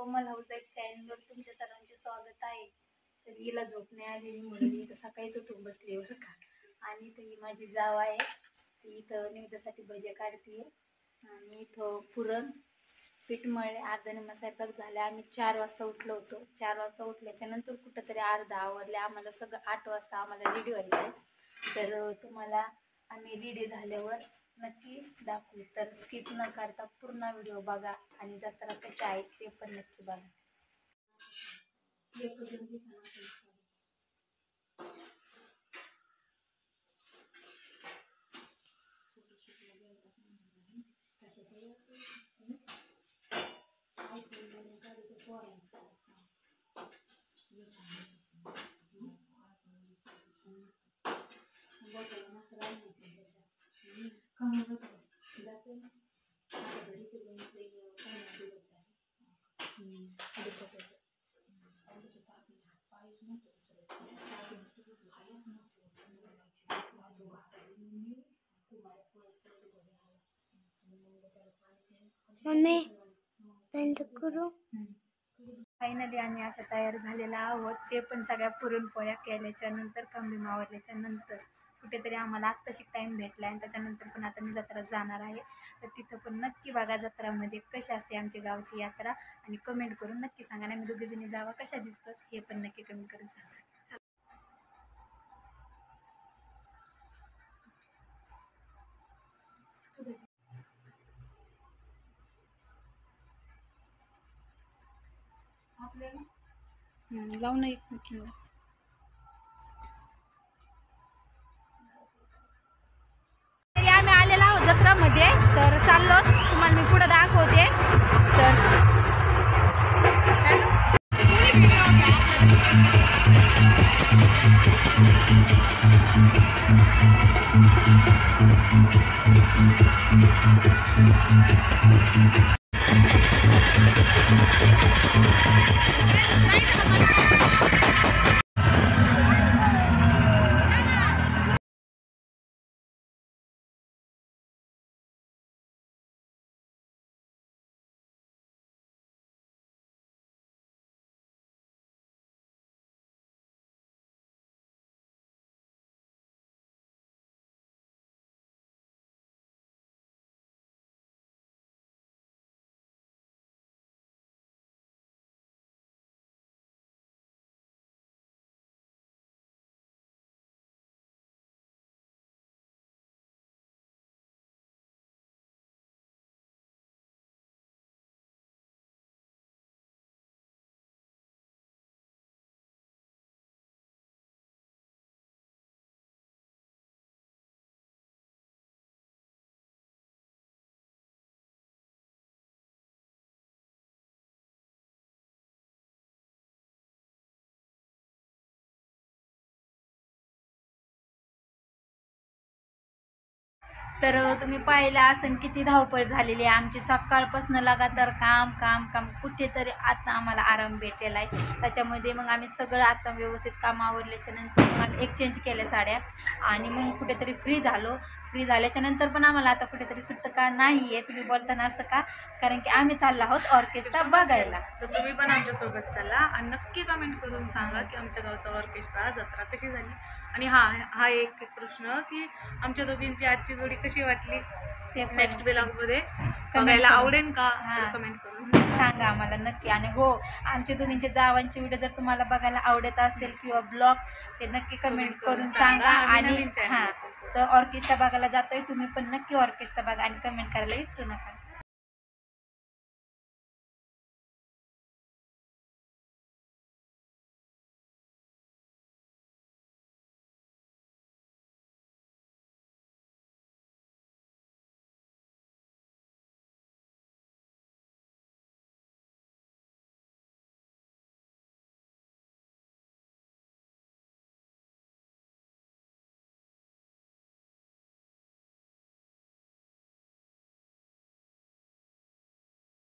कोमल house एक चॅनलवर तुमच्या सर्वांचे स्वागत आहे। तर हिला झोप नाही आलेली म्हणून इथं सकाळीच उठून बसली बरं का। आणि तर ही माझी जाव आहे, ती इथं निवेद्यासाठी भजे काढते आणि इथं पुरण पीठ मळले, अर्धा स्वयंपाक झाला। आम्ही 4 वाजता उठलो होतो। 4 वाजता उठल्याच्या नंतर कुठंतरी अर्धा आवरले, आम्हाला सगळं 8 वाजता आम्हाला रेडी व्हायचं। तर तुम्हाला आम्ही रेडी झाल्यावर नक्की दाखवू, तर स्किप न करता पूर्ण व्हिडिओ बघा आणि जत्रा कशी आहे ते पण नक्की बघा। मम्मी बंद करू। फायनली आम्ही अशा तयार झालेला आहोत, ते पण सगळ्या पुरणपोळ्या केल्याच्या नंतर, कंबी मावरल्याच्या नंतर। कुठेतरी आम्हाला आत्ताशी टाईम भेटला आणि त्याच्यानंतर पण आता मी जत्रा जाणार आहे। तर तिथं पण नक्की बघा जत्रामध्ये कशी असते आमची गावची यात्रा, आणि कमेंट करून नक्की सांगा ना मी दोघीजणी जावा कशा दिसतात हे पण नक्की कमेंट करून सांगा। लावू ना एकमेकींना। आम्ही आलेलो आहोत जत्रामध्ये, तर चाललो तुम्हाला मी पुढे दाखवते। तर तर तुम्ही पाहिलं असेल किती धावपळ झालेली आहे आमची, सकाळपासून लगातार काम काम काम, कुठेतरी आता आम्हाला आराम भेटलेला आहे। त्याच्यामध्ये मग आम्ही सगळं आता व्यवस्थित काम आवरल्याच्या नंतर मग आम्ही एक्सचेंज केल्या साड्या आणि मग कुठेतरी फ्री झालो। फ्री झाल्याच्या नंतर पण आम्हाला आता कुठेतरी सुट्ट का नाही आहे, तुम्ही बोलताना असं का, कारण की आम्ही चाललो आहोत ऑर्केस्ट्रा बघायला। तर तुम्ही पण आमच्यासोबत चला आणि नक्की कमेंट करून सांगा की आमच्या गावचा ऑर्केस्ट्रा जत्रा कशी झाली। आणि हा एक प्रश्न की आमच्या दोघींची आजची जोडी कशी वाटली ते नेक्स्ट ब्लॉगमध्ये बघायला आवडेल का, कमेंट करून सांगा आम्हाला नक्की। आणि हो, आमच्या दोघींचे जावांचे व्हिडिओ जर तुम्हाला बघायला आवडत असतील किंवा ब्लॉग, ते नक्की कमेंट करून सांगा। आणि तर ऑर्केस्ट्रा बघायला जातोय तुम्ही पण नक्की ऑर्केस्ट्रा बघा आणि कमेंट करायला विसरू नका।